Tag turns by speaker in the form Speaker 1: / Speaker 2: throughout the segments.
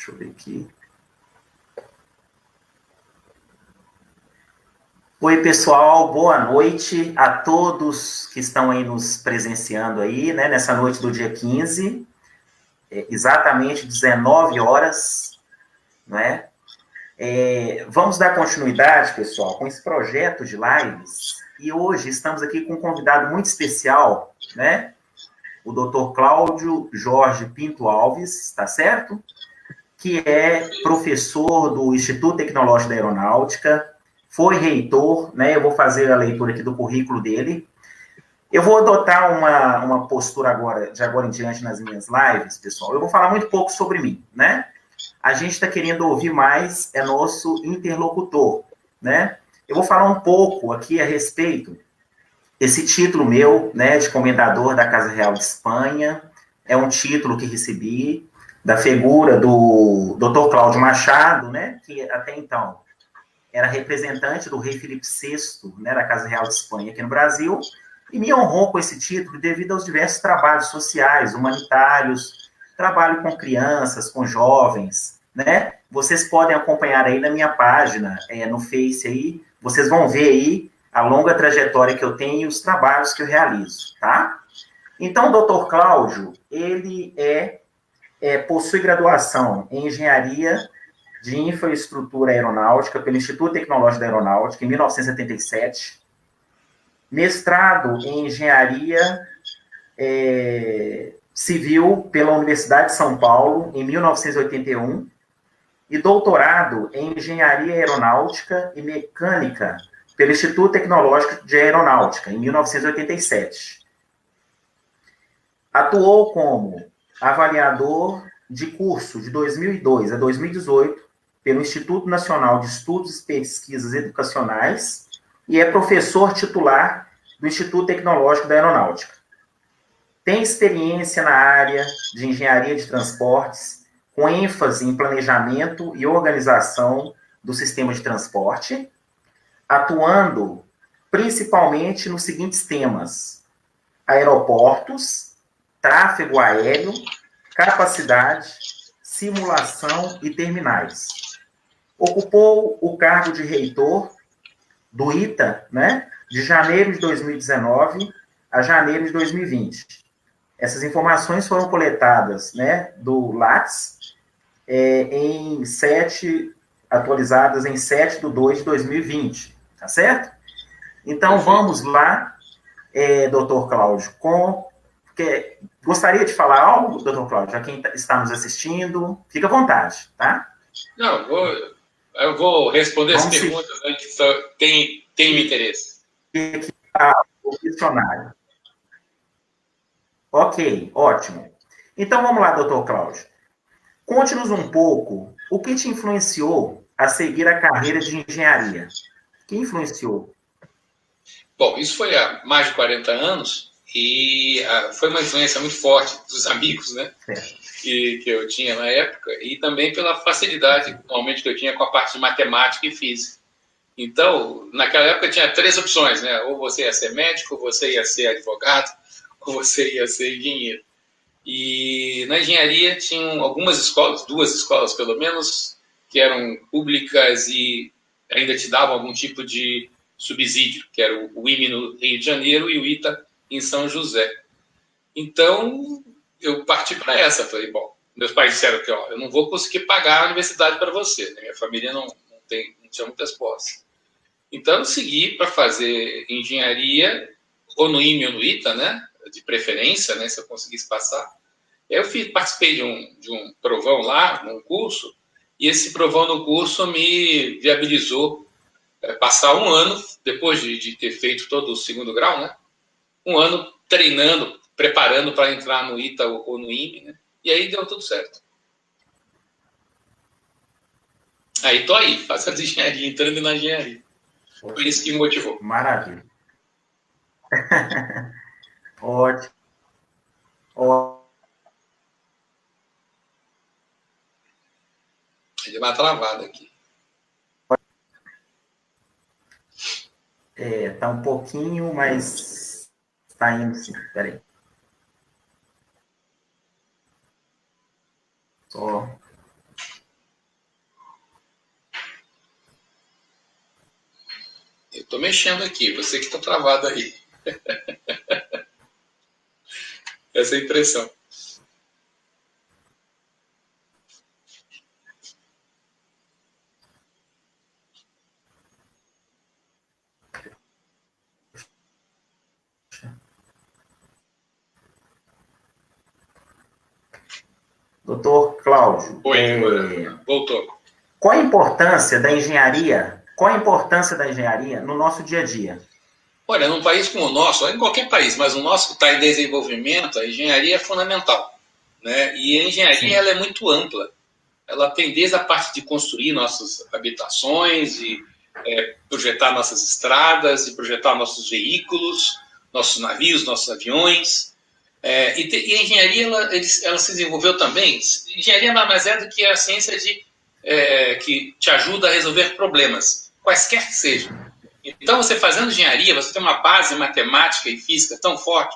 Speaker 1: Deixa eu ver aqui. Oi, pessoal, boa noite a todos que estão aí nos presenciando aí, né, nessa noite do dia 15, exatamente 19 horas, né? Vamos dar continuidade, pessoal, com esse projeto de lives, e hoje estamos aqui com um convidado muito especial, né? O Dr. Cláudio Jorge Pinto Alves, tá certo? Que é professor do Instituto Tecnológico da Aeronáutica, foi reitor, né? Eu vou fazer a leitura aqui do currículo dele. Eu vou adotar uma postura agora, de agora em diante nas minhas lives, pessoal. Eu vou falar muito pouco sobre mim, né? A gente está querendo ouvir mais, é nosso interlocutor, né? Eu vou falar um pouco aqui a respeito desse título meu, né, de comendador da Casa Real de Espanha. É um título que recebi da figura do Dr. Cláudio Machado, né, que até então era representante do rei Filipe VI, né, da Casa Real de Espanha aqui no Brasil, e me honrou com esse título devido aos diversos trabalhos sociais, humanitários, trabalho com crianças, com jovens, né? Vocês podem acompanhar aí na minha página, no Face aí, vocês vão ver aí a longa trajetória que eu tenho e os trabalhos que eu realizo, tá? Então, o Dr. Cláudio, ele possui graduação em Engenharia de Infraestrutura Aeronáutica pelo Instituto Tecnológico da Aeronáutica, em 1977, mestrado em Engenharia Civil pela Universidade de São Paulo, em 1981, e doutorado em Engenharia Aeronáutica e Mecânica pelo Instituto Tecnológico de Aeronáutica, em 1987. Atuou como avaliador de curso de 2002 a 2018 pelo Instituto Nacional de Estudos e Pesquisas Educacionais e é professor titular do Instituto Tecnológico da Aeronáutica. Tem experiência na área de engenharia de transportes, com ênfase em planejamento e organização do sistema de transporte, atuando principalmente nos seguintes temas: aeroportos, tráfego aéreo, capacidade, simulação e terminais. Ocupou o cargo de reitor do ITA, né, de janeiro de 2019 a janeiro de 2020. Essas informações foram coletadas, né, do Lattes, atualizadas em 7/2/2020, tá certo? Então, vamos lá, doutor Cláudio, gostaria de falar algo, doutor Cláudio, a quem está nos assistindo? Fica à vontade, tá?
Speaker 2: Não, eu vou responder as perguntas, né, que tem interesse.
Speaker 1: O questionário. Ok, ótimo. Então, vamos lá, doutor Cláudio. Conte-nos um pouco o que te influenciou a seguir a carreira de engenharia. O que influenciou?
Speaker 2: Bom, isso foi há mais de 40 anos e foi uma influência muito forte dos amigos, né? Que eu tinha na época e também pela facilidade, normalmente, que eu tinha com a parte de matemática e física. Então, naquela época tinha 3 opções, né? Ou você ia ser médico, ou você ia ser advogado, ou você ia ser engenheiro. E na engenharia tinham algumas escolas, 2 escolas pelo menos, que eram públicas e ainda te davam algum tipo de subsídio, que era o IME no Rio de Janeiro e o ITA em São José. Então, eu parti para essa. Falei, bom, meus pais disseram que eu não vou conseguir pagar a universidade para você, né? Minha família não tinha muitas posses. Então, eu segui para fazer engenharia, ou no IME ou no ITA, né? De preferência, né? Se eu conseguisse passar. Eu participei de um provão lá, num curso, e esse provão no curso me viabilizou passar um ano, depois de ter feito todo o segundo grau, né? Um ano treinando, preparando para entrar no ITA ou no IME, né? E aí deu tudo certo. Aí tô aí, fazendo engenharia, entrando na engenharia. Foi isso que me motivou.
Speaker 1: Maravilha. Ótimo.
Speaker 2: Deu uma travada aqui.
Speaker 1: Tá um pouquinho, mas está indo sim. Peraí. Só.
Speaker 2: Estou mexendo aqui, você que está travado aí. Essa é a impressão.
Speaker 1: Doutor Cláudio.
Speaker 2: Oi, voltou.
Speaker 1: Qual a importância da engenharia? Qual a importância da engenharia no nosso dia a dia?
Speaker 2: Olha, num país como o nosso, em qualquer país, mas o nosso que está em desenvolvimento, a engenharia é fundamental, né? E a engenharia ela é muito ampla. Ela tem desde a parte de construir nossas habitações, e projetar nossas estradas, e projetar nossos veículos, nossos navios, nossos aviões. E a engenharia ela se desenvolveu também. Engenharia nada mais é do que a ciência que te ajuda a resolver problemas, quaisquer que sejam. Então, você fazendo engenharia, você tem uma base matemática e física tão forte,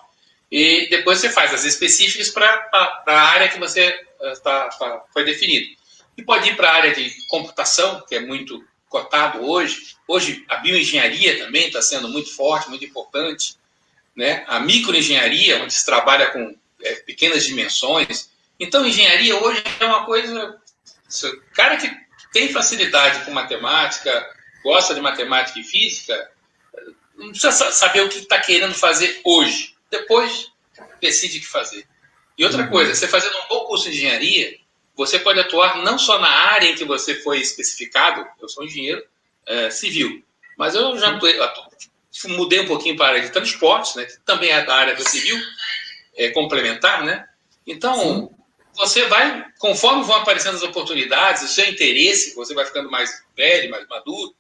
Speaker 2: e depois você faz as específicas para a área que você foi definido. E pode ir para a área de computação, que é muito cotado hoje. Hoje, a bioengenharia também está sendo muito forte, muito importante, né? A microengenharia, onde se trabalha com pequenas dimensões. Então, engenharia hoje é uma coisa... O cara que tem facilidade com matemática, gosta de matemática e física, não precisa saber o que está querendo fazer hoje. Depois, decide o que fazer. E outra coisa, você fazendo um bom curso de engenharia, você pode atuar não só na área em que você foi especificado. Eu sou engenheiro civil, mas eu já mudei um pouquinho para a área de transportes, né, que também é da área da civil, complementar, né? Então, você vai, conforme vão aparecendo as oportunidades, o seu interesse, você vai ficando mais velho, mais maduro.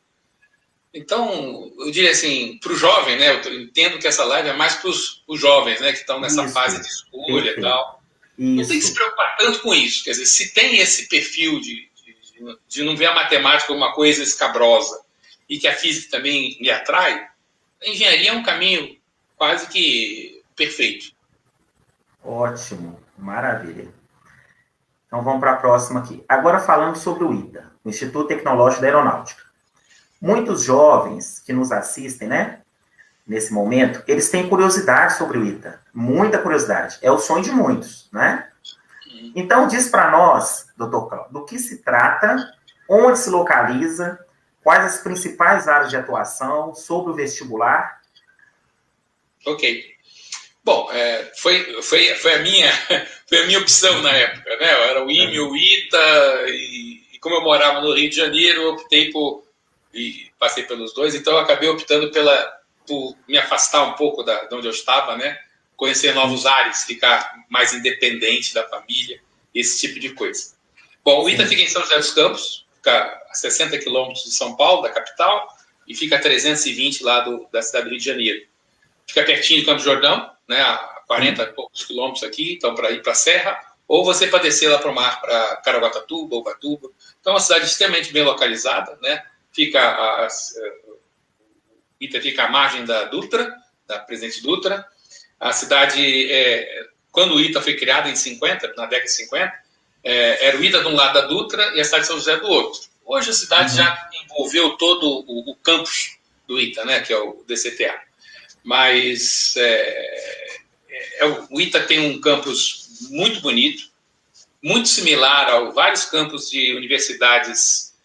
Speaker 2: Então, eu diria assim, para o jovem, né? Eu entendo que essa live é mais para os jovens, né? Que estão nessa fase de escolha e tal. Não tem que se preocupar tanto com isso. Quer dizer, se tem esse perfil de não ver a matemática como uma coisa escabrosa e que a física também me atrai, a engenharia é um caminho quase que perfeito.
Speaker 1: Ótimo, maravilha. Então vamos para a próxima aqui. Agora falando sobre o ITA, o Instituto Tecnológico da Aeronáutica. Muitos jovens que nos assistem, né, nesse momento, eles têm curiosidade sobre o ITA, muita curiosidade. É o sonho de muitos, né? Então diz para nós, doutor Cláudio, do que se trata, onde se localiza, quais as principais áreas de atuação, sobre o vestibular.
Speaker 2: Ok. Bom, foi a minha opção na época, né? Era o IME, o ITA, e como eu morava no Rio de Janeiro, eu optei e passei pelos dois, então eu acabei optando por me afastar um pouco de onde eu estava, né? Conhecer novos ares, ficar mais independente da família, esse tipo de coisa. Bom, o ITA fica em São José dos Campos, fica a 60 quilômetros de São Paulo, da capital, e fica a 320 lá da cidade do Rio de Janeiro. Fica pertinho de Campos do Jordão, né, a 40 e poucos quilômetros aqui, então para ir para a Serra, ou você para descer lá para o mar, para Caraguatatuba, Ubatuba. Então é uma cidade extremamente bem localizada, né? Ita fica à margem da Dutra, da Presidente Dutra. A cidade, quando o Ita foi criado em 50, na década de 50, era o Ita de um lado da Dutra e a cidade de São José do outro. Hoje a cidade já envolveu todo o campus do Ita, né, que é o DCTA. Mas o ITA tem um campus muito bonito, muito similar a vários campos de universidades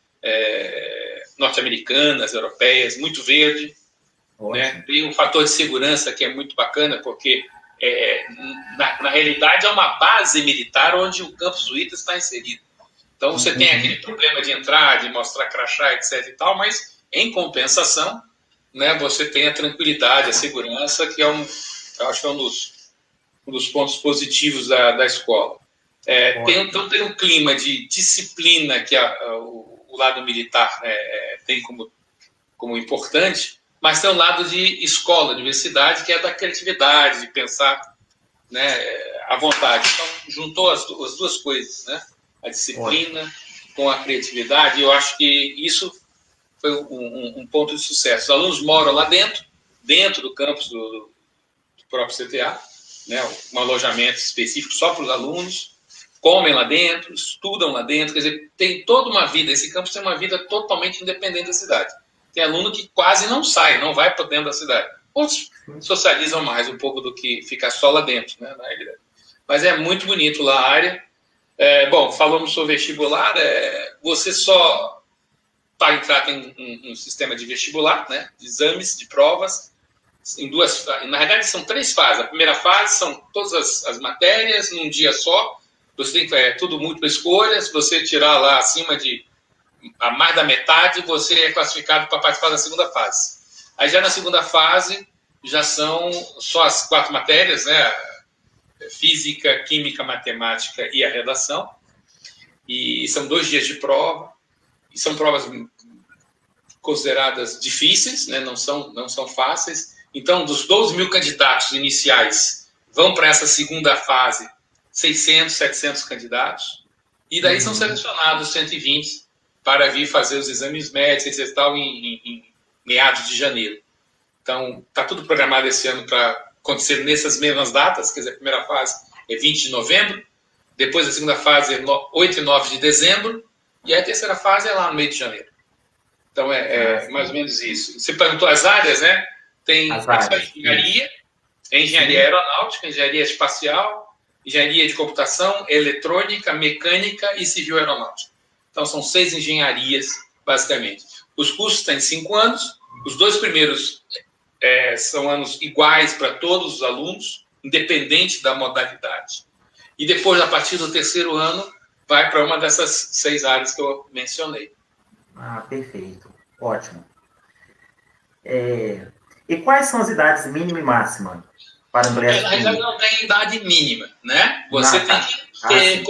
Speaker 2: norte-americanas, europeias, muito verde. Né? Tem um fator de segurança que é muito bacana, porque na realidade é uma base militar onde o campus do ITA está inserido. Então você tem aquele problema de entrar, de mostrar crachá, etc. e tal, mas em compensação, né, você tem a tranquilidade, a segurança, que eu acho que é um dos pontos positivos da escola. Então tem um clima de disciplina que o lado militar tem como importante, mas tem um lado de escola, de universidade, que é da criatividade, de pensar, né, à vontade. Então juntou as duas coisas, né, a disciplina com a criatividade, e eu acho que isso foi um ponto de sucesso. Os alunos moram lá dentro do campus do próprio CTA, né, um alojamento específico só para os alunos, comem lá dentro, estudam lá dentro, quer dizer, tem toda uma vida, esse campus tem uma vida totalmente independente da cidade. Tem aluno que quase não sai, não vai para dentro da cidade. Outros socializam mais um pouco do que ficar só lá dentro, né, na realidade. Mas é muito bonito lá a área. Bom, falamos sobre vestibular. Você só, para entrar, tem um sistema de vestibular, né, de exames, de provas, em duas. Na realidade, são 3 fases. A primeira fase são todas as matérias num dia só. Você tem que tudo múltiplas escolhas. Se você tirar lá acima de a mais da metade, você é classificado para participar da segunda fase. Aí já na segunda fase já são só as 4 matérias, né? Física, química, matemática e a redação. E são 2 dias de prova. E são provas consideradas difíceis, né? Não são fáceis. Então, dos 12 mil candidatos iniciais, vão para essa segunda fase 600, 700 candidatos. E daí são selecionados 120 para vir fazer os exames médicos e tal em meados de janeiro. Então, está tudo programado esse ano para acontecer nessas mesmas datas. Quer dizer, a primeira fase é 20 de novembro, depois a segunda fase é 8 e 9 de dezembro, e a terceira fase é lá no meio de janeiro. Então, é mais ou menos isso. Você perguntou as áreas, né? Tem engenharia, engenharia aeronáutica, engenharia espacial, engenharia de computação, eletrônica, mecânica e civil aeronáutica. Então, são 6 engenharias, basicamente. Os cursos têm 5 anos. Os 2 primeiros são anos iguais para todos os alunos, independente da modalidade. E depois, a partir do 3º ano, vai para uma dessas 6 áreas que eu mencionei.
Speaker 1: Ah, perfeito. Ótimo. E quais são as idades mínima e máxima para o ingresso?
Speaker 2: Na realidade, não tem idade mínima, né? Você tem que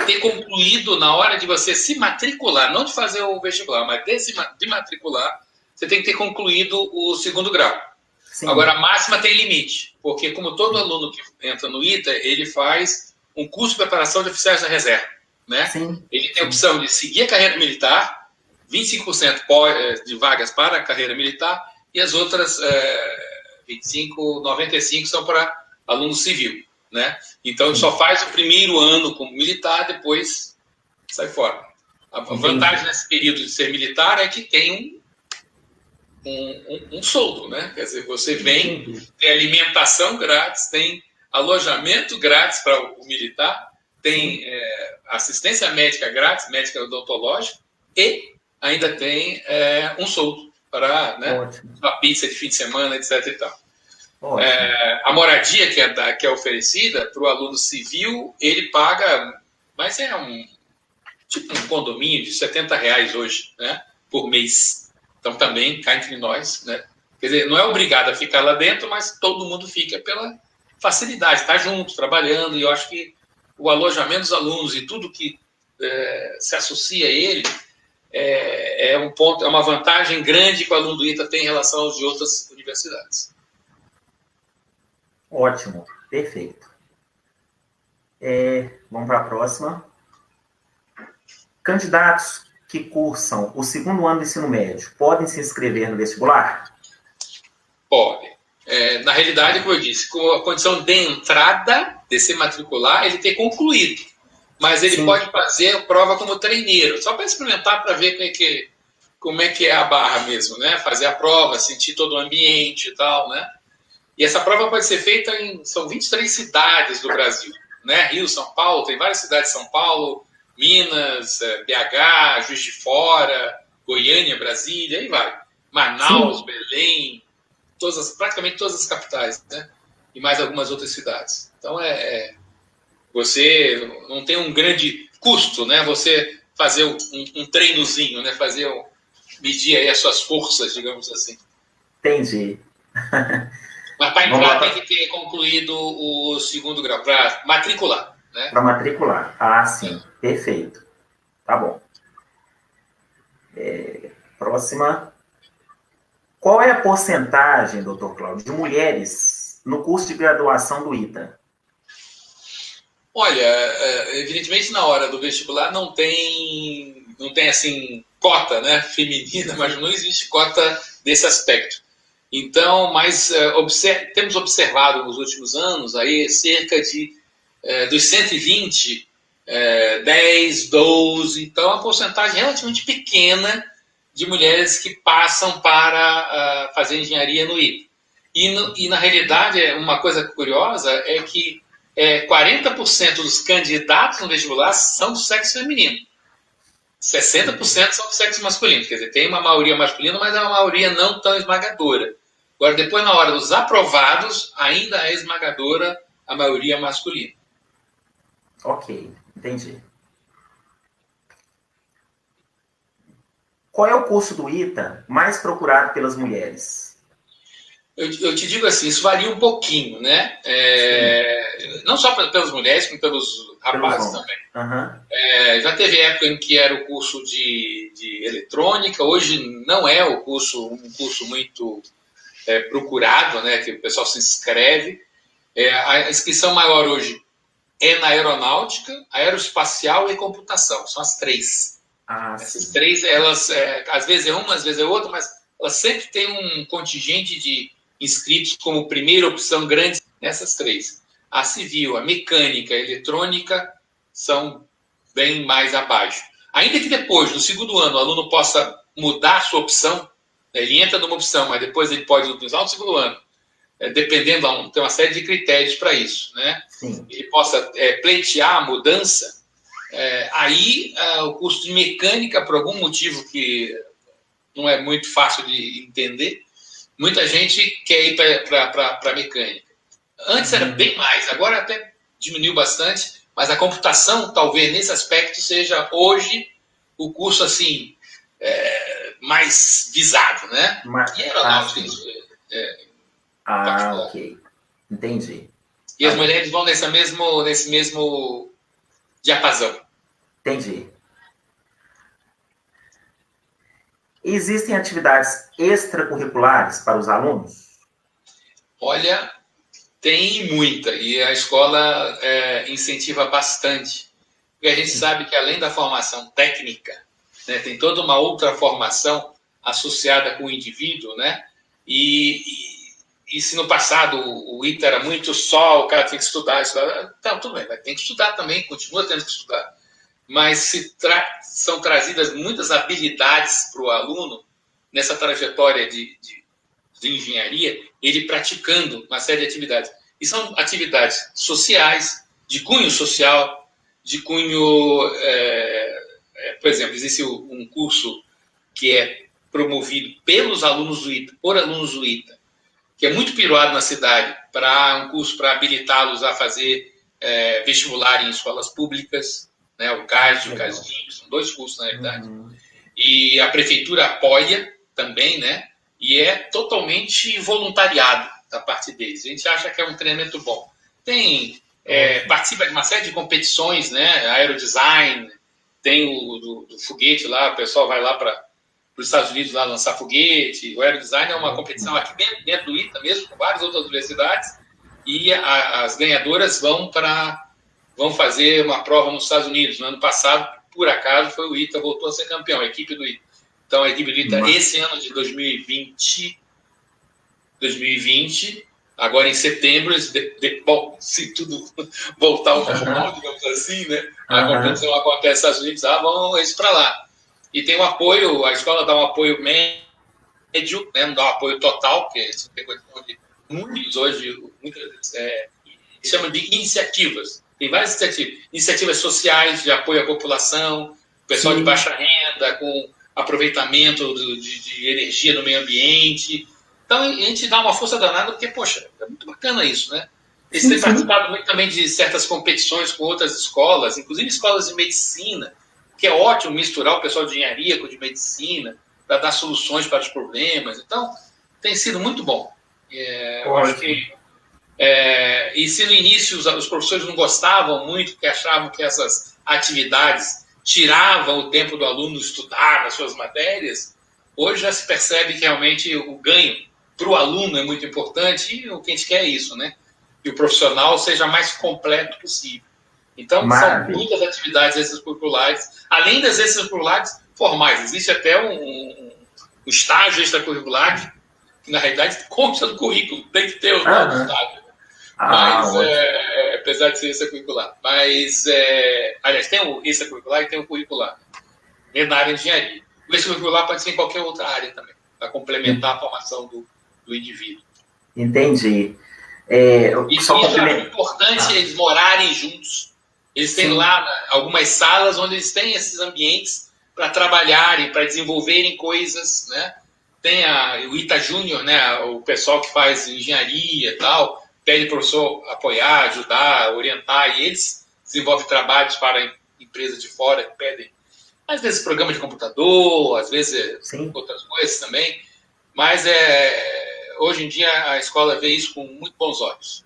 Speaker 2: ter concluído na hora de você se matricular, não de fazer o vestibular, mas de matricular, você tem que ter concluído o 2º grau. Sim. Agora, a máxima tem limite, porque como todo aluno que entra no ITA, ele faz um curso de preparação de oficiais da reserva, né? Sim. Ele tem a opção de seguir a carreira militar, 25% de vagas para a carreira militar, e as outras 95 são para aluno civil, né? Então, ele só faz o primeiro ano como militar, depois sai fora. A vantagem nesse período de ser militar é que tem um soldo, né? Quer dizer, você vem, tem alimentação grátis, tem alojamento grátis para o militar, tem assistência médica grátis, médica odontológica, e ainda tem um soldo para, né, uma pizza de fim de semana, etc. E tal. A moradia que é oferecida para o aluno civil, ele paga, mas é tipo um condomínio de R$70 hoje, né, por mês. Então também cá entre nós, né? Quer dizer, não é obrigado a ficar lá dentro, mas todo mundo fica pela facilidade, está junto, trabalhando, e eu acho que o alojamento dos alunos e tudo que se associa a ele é um ponto, é uma vantagem grande que o aluno do ITA tem em relação aos de outras universidades.
Speaker 1: Ótimo, perfeito. Vamos para a próxima. Candidatos que cursam o 2º ano do ensino médio podem se inscrever no vestibular?
Speaker 2: Podem. Na realidade, como eu disse, com a condição de entrada, de se matricular, ele ter concluído. Mas ele pode fazer a prova como treineiro, só para experimentar, para ver como é que é a barra mesmo, né? Fazer a prova, sentir todo o ambiente e tal, né? E essa prova pode ser feita são 23 cidades do Brasil, né? Rio, São Paulo, tem várias cidades de São Paulo, Minas, BH, Juiz de Fora, Goiânia, Brasília, aí vai. Manaus, Belém, praticamente todas as capitais, né? E mais algumas outras cidades. Então, você não tem um grande custo, né? Você fazer um treinozinho, né? Medir aí as suas forças, digamos assim.
Speaker 1: Entendi.
Speaker 2: Mas para entrar tem que ter concluído o 2º grau, para matricular, né?
Speaker 1: Para matricular. Ah, sim. Perfeito. Tá bom. Próxima. Qual é a porcentagem, doutor Cláudio, de mulheres no curso de graduação do ITA?
Speaker 2: Olha, evidentemente na hora do vestibular não tem assim, cota, né, feminina, mas não existe cota nesse aspecto. Então, mas temos observado nos últimos anos aí cerca dos 120, 10, 12, então é uma porcentagem relativamente pequena de mulheres que passam para fazer engenharia no ITA. E, na realidade, uma coisa curiosa é que 40% dos candidatos no vestibular são do sexo feminino. 60% são do sexo masculino. Quer dizer, tem uma maioria masculina, mas é uma maioria não tão esmagadora. Agora, depois, na hora dos aprovados, ainda é esmagadora a maioria masculina.
Speaker 1: Ok, entendi. Qual é o curso do ITA mais procurado pelas mulheres?
Speaker 2: Eu te digo assim, isso varia um pouquinho, né? Não só pelas mulheres, como pelos rapazes também.
Speaker 1: Uhum.
Speaker 2: Já teve época em que era o curso de eletrônica, hoje não é um curso muito procurado, né? Que o pessoal se inscreve. A inscrição maior hoje é na aeronáutica, aeroespacial e computação. São as três. Essas três, elas, às vezes é uma, às vezes é outra, mas elas sempre têm um contingente de inscritos como primeira opção grande nessas três. A civil, a mecânica, a eletrônica são bem mais abaixo. Ainda que depois, no segundo ano, o aluno possa mudar a sua opção, ele entra numa opção, mas depois ele pode usar no segundo ano, dependendo, tem uma série de critérios para isso, né?
Speaker 1: Sim.
Speaker 2: Ele possa pleitear a mudança, aí o curso de mecânica, por algum motivo que não é muito fácil de entender, muita gente quer ir para mecânica. Antes era bem mais, agora até diminuiu bastante, mas a computação, talvez nesse aspecto, seja hoje o curso assim mais visado, né? E aeronáutica, particular.
Speaker 1: Ok. Entendi.
Speaker 2: E as mulheres vão nesse mesmo diapasão.
Speaker 1: Entendi. Existem atividades extracurriculares para os alunos?
Speaker 2: Olha, tem muita, e a escola incentiva bastante. Porque a gente sabe que, além da formação técnica, né, tem toda uma outra formação associada com o indivíduo, né? E se no passado o ITA era muito só, o cara tem que estudar, então tudo bem, tem que estudar também, continua tendo que estudar. Mas são trazidas muitas habilidades para o aluno nessa trajetória de engenharia, ele praticando uma série de atividades. E são atividades sociais, de cunho social, de cunho... por exemplo, existe um curso que é promovido pelos alunos do ITA, por alunos do ITA, que é muito piruado na cidade, um curso para habilitá-los a fazer vestibular em escolas públicas, né, o CAS e o CASDIM, são dois cursos, na realidade. E a prefeitura apoia também, né? E é totalmente voluntariado da parte deles. A gente acha que é um treinamento bom. Participa de uma série de competições, né? Aerodesign, tem o do foguete lá, o pessoal vai lá para os Estados Unidos lá lançar foguete. O aerodesign é uma competição aqui dentro do ITA mesmo, com várias outras universidades, e as ganhadoras vão fazer uma prova nos Estados Unidos. No ano passado, por acaso, foi o ITA, voltou a ser campeão, a equipe do ITA. Então, a equipe do ITA, esse ano de 2020, agora em setembro, bom, se tudo voltar ao normal, digamos assim, né? A competição acontece nos Estados Unidos, vão eles para lá. E tem um apoio, a escola dá um apoio médio, né? Não dá um apoio total, porque tem muitos hoje, chamam de iniciativas. Tem várias iniciativas sociais de apoio à população, pessoal de baixa renda, com aproveitamento de energia no meio ambiente. Então, a gente dá uma força danada, porque, poxa, é muito bacana isso, né? Eles têm participado muito também de certas competições com outras escolas, inclusive escolas de medicina, que é ótimo misturar o pessoal de engenharia com o de medicina, para dar soluções para os problemas. Então, tem sido muito bom. Eu acho que... e se no início os professores não gostavam muito, porque achavam que essas atividades tiravam o tempo do aluno estudar as suas matérias, hoje já se percebe que realmente o ganho para o aluno é muito importante, e o que a gente quer é isso, né? Que o profissional seja mais completo possível. Então, são muitas atividades extracurriculares, além das extracurriculares formais. Existe até um estágio extracurricular que, na realidade, consta no currículo, tem que ter o nome do estágio. Mas, apesar de ser extracurricular. Mas, aliás, tem o extracurricular e tem o curricular, na área de engenharia. O vestibular pode ser em qualquer outra área também, para complementar a formação do indivíduo.
Speaker 1: Entendi.
Speaker 2: E isso é importante, eles morarem juntos. Eles têm lá algumas salas onde eles têm esses ambientes para trabalharem, para desenvolverem coisas, né? Tem o ITA Júnior, né? O pessoal que faz engenharia e tal, pede para o professor apoiar, ajudar, orientar, e eles desenvolvem trabalhos para empresas de fora que pedem, às vezes, programa de computador, às vezes outras coisas também, mas hoje em dia a escola vê isso com muito bons olhos.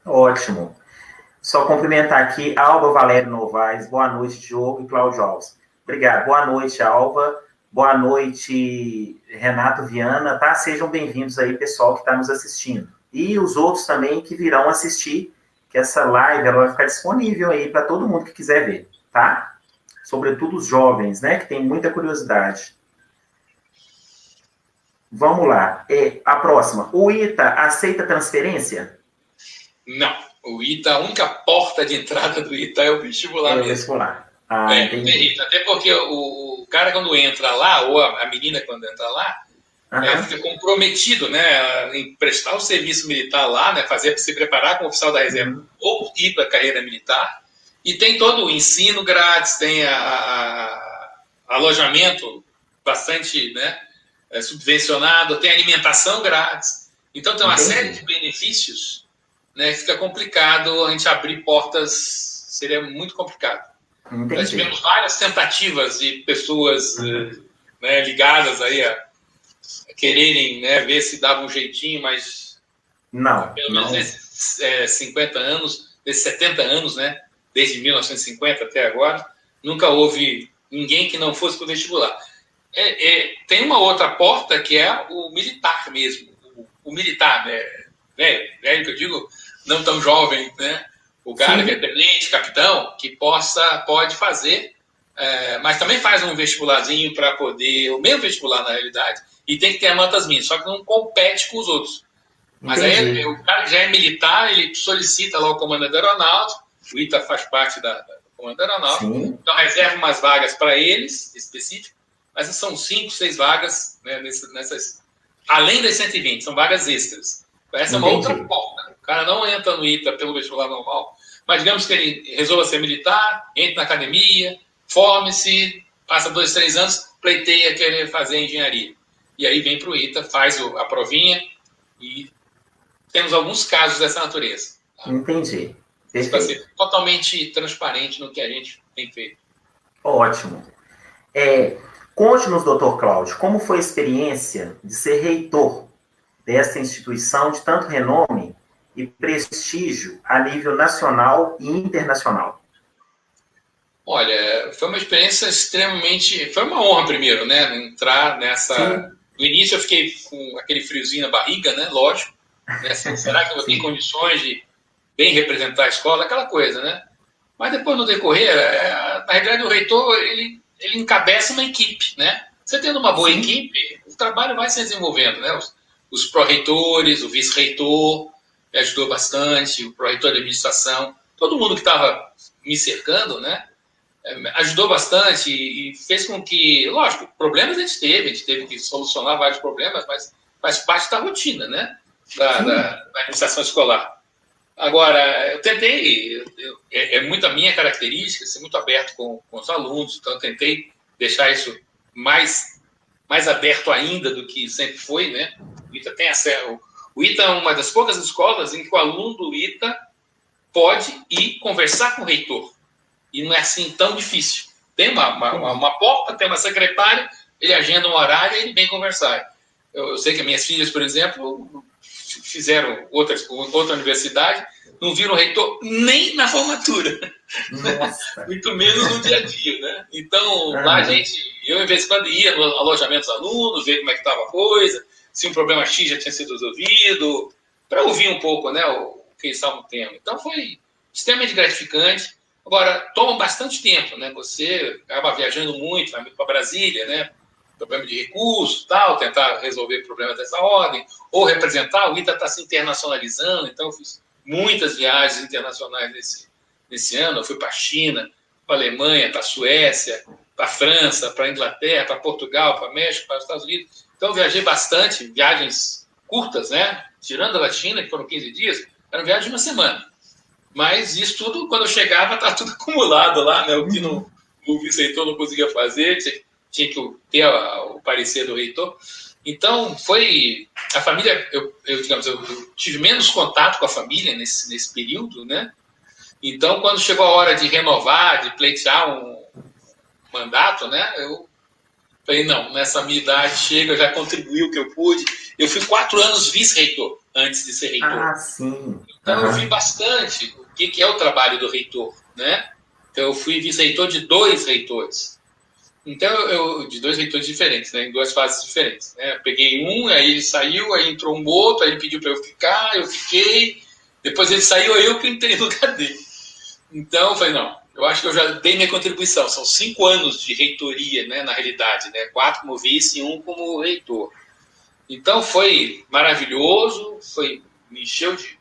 Speaker 1: Ótimo. Só cumprimentar aqui Alba Valério Novaes, boa noite, Diogo e Cláudio Alves. Obrigado. Boa noite, Alba. Boa noite, Renato Viana, tá? Sejam bem-vindos aí, pessoal que está nos assistindo. E os outros também que virão assistir, que essa live ela vai ficar disponível aí para todo mundo que quiser ver, tá? Sobretudo os jovens, né, que tem muita curiosidade. Vamos lá. A próxima. O ITA aceita transferência?
Speaker 2: Não. O ITA, a única porta de entrada do ITA é o vestibular mesmo.
Speaker 1: O vestibular.
Speaker 2: Entendi. Até porque o cara, quando entra lá, ou a menina, quando entra lá, fica comprometido, né, em prestar o serviço militar lá, né, se preparar como oficial da reserva, ou ir para a carreira militar. E tem todo o ensino grátis, tem alojamento bastante, né, subvencionado, tem alimentação grátis. Então, tem uma série de benefícios, né, que fica complicado a gente abrir portas, seria muito complicado. Nós tivemos várias tentativas de pessoas né, ligadas aí a quererem, né, ver se dava um jeitinho, mas pelo menos nesses 50 anos, nesses 70 anos, né, desde 1950 até agora, nunca houve ninguém que não fosse para o vestibular. Tem uma outra porta que é o militar mesmo. O militar, né, velho que eu digo, não tão jovem, né? O cara que é tenente, capitão, que pode fazer, mas também faz um vestibularzinho para poder, o mesmo vestibular na realidade, e tem que ter notas mínimas, só que não compete com os outros. Mas aí o cara que já é militar, ele solicita lá o comando da aeronáutica, o ITA faz parte do comando da aeronáutica, então reserva umas vagas para eles, específicas, mas são 5, 6 vagas, né, nessas, além das 120, são vagas extras. Essa é uma outra porta. O cara não entra no ITA pelo vestibular normal, mas digamos que ele resolva ser militar, entra na academia, forme-se, passa 2, 3 anos, pleiteia querer fazer engenharia. E aí vem para o ITA, faz a provinha e temos alguns casos dessa natureza.
Speaker 1: Tá? Entendi.
Speaker 2: Isso vai ser totalmente transparente no que a gente tem feito.
Speaker 1: Ótimo. Conte-nos, doutor Cláudio, como foi a experiência de ser reitor dessa instituição de tanto renome e prestígio a nível nacional e internacional?
Speaker 2: Olha, foi uma experiência extremamente... Foi uma honra, primeiro, né? Entrar nessa... Sim. No início eu fiquei com aquele friozinho na barriga, né? Lógico. Né? Será que eu tenho condições de bem representar a escola? Aquela coisa, né? Mas depois, no decorrer, na realidade, o reitor, ele encabeça uma equipe, né? Você tendo uma boa equipe, o trabalho vai se desenvolvendo, né? Os pró-reitores, o vice-reitor, me ajudou bastante, o pró-reitor de administração, todo mundo que estava me cercando, né? Ajudou bastante e fez com que, lógico, problemas a gente teve que solucionar vários problemas, mas faz parte da rotina, né? Da administração escolar. Agora, eu tentei, é muito a minha característica, ser muito aberto com os alunos, então eu tentei deixar isso mais aberto ainda do que sempre foi, né? O ITA tem acesso. O ITA é uma das poucas escolas em que o aluno do ITA pode ir conversar com o reitor. E não é assim tão difícil. Tem uma porta, tem uma secretária, ele agenda um horário e ele vem conversar. Eu sei que minhas filhas, por exemplo, fizeram outra universidade, não viram o reitor nem na formatura. Muito menos no dia a dia, né? Então, lá eu, de vez em quando, ia no alojamento dos alunos, ver como é que estava a coisa, se um problema X já tinha sido resolvido, para ouvir um pouco, né, o que eles estavam tendo. Então, foi extremamente gratificante. Agora, toma bastante tempo, né? Você acaba viajando muito, vai muito para Brasília, né? Problema de recursos, tal, tentar resolver problemas dessa ordem, ou representar. O ITA está se internacionalizando, então eu fiz muitas viagens internacionais nesse ano. Eu fui para a China, para a Alemanha, para a Suécia, para a França, para a Inglaterra, para Portugal, para México, para os Estados Unidos. Então, eu viajei bastante, viagens curtas, né? Tirando a China, que foram 15 dias, eram viagens de uma semana. Mas isso tudo, quando eu chegava, estava tudo acumulado lá, né? O que o vice-reitor não conseguia fazer, tinha que ter o parecer do reitor. Então, a família, eu tive menos contato com a família nesse período, né? Então, quando chegou a hora de renovar, de pleitear um mandato, né? Eu falei, não, nessa minha idade chega, eu já contribuí o que eu pude. Eu fui 4 anos vice-reitor, antes de ser reitor.
Speaker 1: Ah, sim.
Speaker 2: Então, eu vi bastante o que é o trabalho do reitor, né? Então, eu fui vice-reitor de 2 reitores. Então, de 2 reitores diferentes, né? Em 2 fases diferentes. Né? Peguei um, aí ele saiu, aí entrou um outro, aí ele pediu para eu ficar, eu fiquei. Depois ele saiu, aí eu que entrei no lugar dele. Então, eu falei, não, eu acho que eu já dei minha contribuição. São 5 anos de reitoria, né, na realidade, né? 4 como vice e 1 como reitor. Então, foi maravilhoso, me encheu de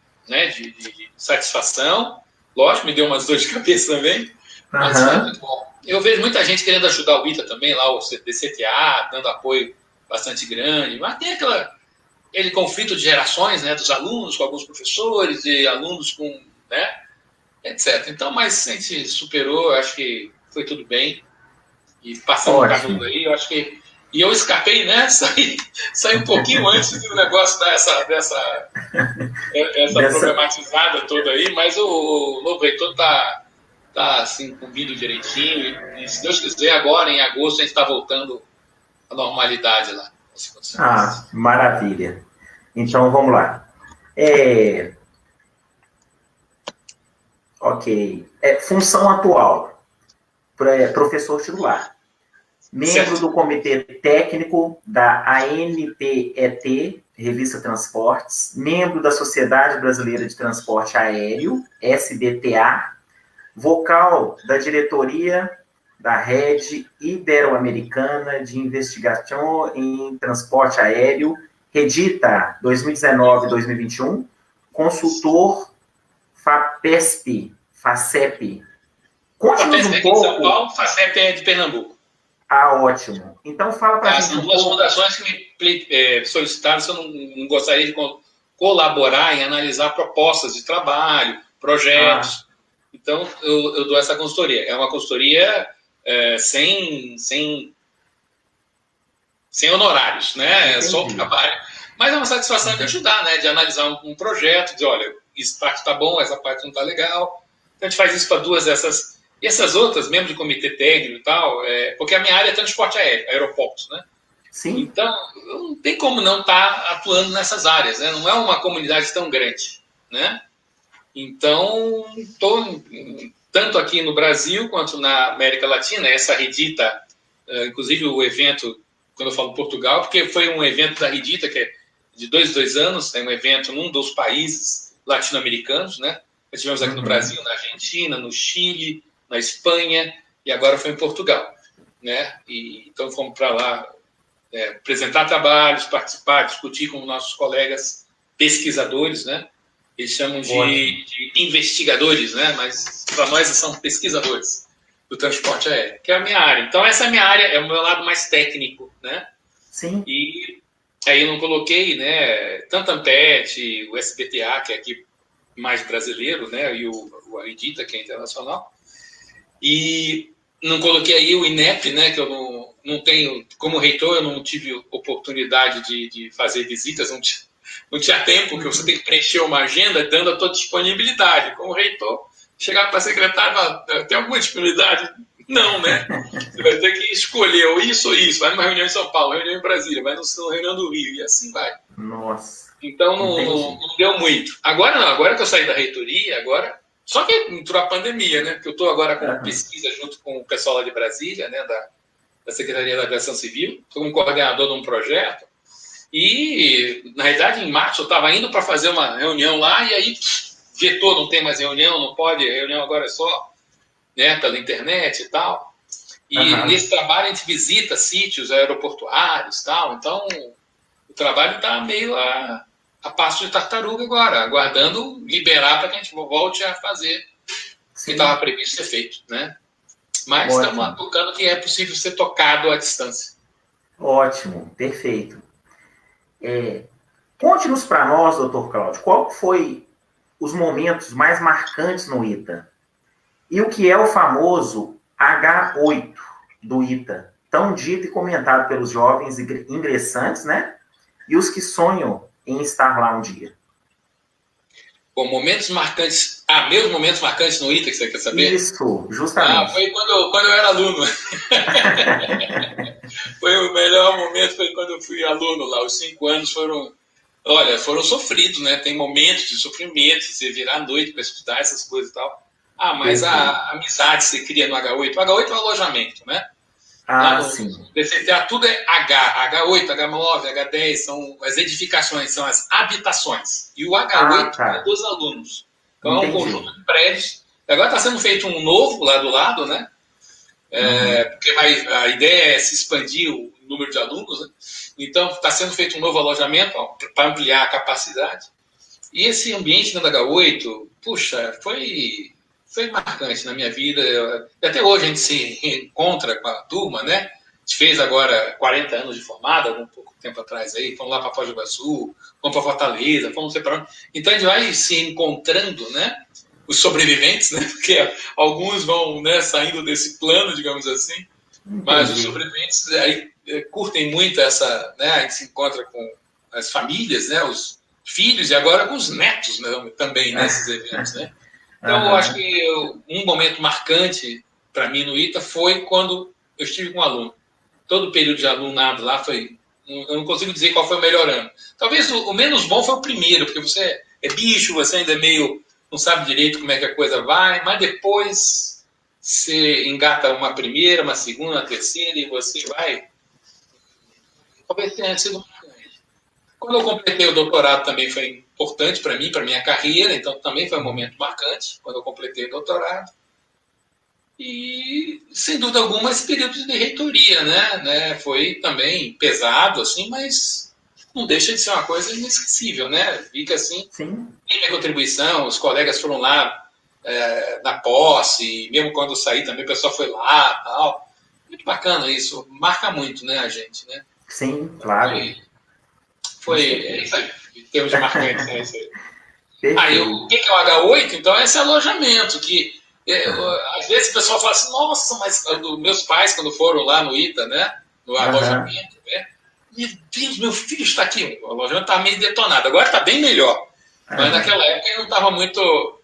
Speaker 2: satisfação. Lógico, me deu umas dores de cabeça também, mas foi muito bom. Eu vejo muita gente querendo ajudar o ITA também, lá o DCTA, dando apoio bastante grande, mas tem aquele conflito de gerações, né, dos alunos com alguns professores, de alunos com, né, etc. Então, mas a gente superou, acho que foi tudo bem, e passamos o carro aí, eu acho que... E eu escapei, né, saí um pouquinho antes do negócio dessa problematizada toda aí, mas o novo reitor está assim, comido direitinho, e se Deus quiser, agora em agosto a gente está voltando à normalidade lá.
Speaker 1: Ah, maravilha. Então, vamos lá. Ok. Função atual. Professor titular. Membro do Comitê Técnico da ANTET, Revista Transportes. Membro da Sociedade Brasileira de Transporte Aéreo, SBTA. Vocal da diretoria da Rede Ibero-Americana de Investigação em Transporte Aéreo, Redita 2019-2021, consultor FAPESP. Conte-nos um pouco.
Speaker 2: De São Paulo, FACEP é de Pernambuco.
Speaker 1: Ah, ótimo. Então fala para a gente
Speaker 2: São duas fundações que me solicitaram se eu não gostaria de colaborar em analisar propostas de trabalho, projetos. Então, eu dou essa consultoria. É uma consultoria sem honorários, né? É só o trabalho. Mas é uma satisfação de ajudar, né? De analisar um projeto, de olha, essa parte está bom, essa parte não está legal. Então, a gente faz isso para 2 dessas. E essas outras, mesmo de comitê técnico e tal, porque a minha área é transporte aéreo, aeroportos, né?
Speaker 1: Sim.
Speaker 2: Então, não tem como não estar atuando nessas áreas, né? Não é uma comunidade tão grande, né? Então, estou tanto aqui no Brasil quanto na América Latina, essa Redita, inclusive o evento, quando eu falo Portugal, porque foi um evento da Redita, que é de 2 anos, é um evento num dos países latino-americanos, né? Nós tivemos aqui no Brasil, na Argentina, no Chile, na Espanha, e agora foi em Portugal, né? Então fomos para lá apresentar trabalhos, participar, discutir com nossos colegas pesquisadores, né? Eles chamam de investigadores, né? Mas para nós são pesquisadores do transporte aéreo, que é a minha área. Então essa é a minha área, é o meu lado mais técnico, né?
Speaker 1: Sim.
Speaker 2: E aí eu não coloquei, né? Tanto a ANTET, o SBTA, que é aqui mais brasileiro, né? E o Redita, que é internacional. E não coloquei aí o INEP, né? Que eu não tenho, como reitor, eu não tive oportunidade de fazer visitas, não tinha tempo, que você tem que preencher uma agenda dando a tua disponibilidade. Como reitor, chegar para a secretária, tem alguma disponibilidade? Não, né? Você vai ter que escolher ou isso, vai numa reunião em São Paulo, reunião em Brasília, vai numa reunião do Rio, e assim vai.
Speaker 1: Nossa.
Speaker 2: Então não deu muito. Agora não, agora que eu saí da reitoria, só que entrou a pandemia, né? Porque eu estou agora com pesquisa junto com o pessoal lá de Brasília, né? Da Secretaria da Aviação Civil, estou como coordenador de um projeto. E, na realidade, em março eu estava indo para fazer uma reunião lá e aí vetou, não tem mais reunião, não pode, a reunião agora é só, né, pela internet e tal. E nesse trabalho a gente visita sítios aeroportuários e tal, então o trabalho está meio a passo de tartaruga agora, aguardando liberar para que a gente volte a fazer o que estava previsto ser feito, né? Mas
Speaker 1: Ótimo.
Speaker 2: estamos tocando que é possível ser tocado à distância.
Speaker 1: Ótimo, perfeito. Conte-nos para nós, doutor Cláudio, qual foi os momentos mais marcantes no ITA? E o que é o famoso H8 do ITA, tão dito e comentado pelos jovens ingressantes, né? E os que sonham em estar lá um dia.
Speaker 2: Bom, momentos marcantes. Meus momentos marcantes no ITA, que você quer saber?
Speaker 1: Isso, justamente.
Speaker 2: Foi quando eu era aluno. Foi o melhor momento, foi quando eu fui aluno lá. Os 5 anos foram sofridos, né? Tem momentos de sofrimento, você virar à noite para estudar essas coisas e tal. Mas a amizade que você cria no H8. O H8 é o alojamento, né? Lá no
Speaker 1: sim.
Speaker 2: DCTA tudo é H8, H9, H10, são as edificações, são as habitações. E o H8 é dos alunos. Então é um conjunto de prédios. Agora está sendo feito um novo lá do lado, né? Porque a ideia é se expandir o número de alunos, né? Então está sendo feito um novo alojamento para ampliar a capacidade. E esse ambiente dentro da H8, puxa, foi marcante na minha vida. Até hoje a gente se reencontra com a turma, né? A gente fez agora 40 anos de formada, algum pouco tempo atrás aí, fomos lá para Foz do Iguaçu, fomos para Fortaleza, fomos separando. Então a gente vai se encontrando, né? Os sobreviventes, né? Porque alguns vão, né, saindo desse plano, digamos assim, mas os sobreviventes aí curtem muito essa, né? A gente se encontra com as famílias, né? Os filhos e agora com os netos, né, também nesses eventos, né? Então, eu acho que um momento marcante para mim no ITA foi quando eu estive com um aluno. Todo o período de alunado lá foi... Eu não consigo dizer qual foi o melhor ano. Talvez o menos bom foi o primeiro, porque você é bicho, você ainda é meio... não sabe direito como é que a coisa vai, mas depois você engata uma primeira, uma segunda, uma terceira e você vai... Talvez tenha sido marcante. Quando eu completei o doutorado também foi importante para mim, para minha carreira, então também foi um momento marcante, quando eu completei o doutorado. E, sem dúvida alguma, esse período de reitoria, né? Foi também pesado, assim, mas não deixa de ser uma coisa inesquecível, né? Fica assim, tem minha contribuição, os colegas foram lá na posse, mesmo quando eu saí também o pessoal foi lá, tal. Muito bacana isso, marca muito, né, a gente, né?
Speaker 1: Sim, claro.
Speaker 2: Foi isso aí, em termos de marcantes, né? Isso aí. O que é o H8? Então, esse alojamento, que às vezes o pessoal fala assim, nossa, mas meus pais, quando foram lá no ITA, né? No alojamento, né? Meu Deus, meu filho está aqui. O alojamento está meio detonado. Agora está bem melhor. Mas naquela época eu não estava muito...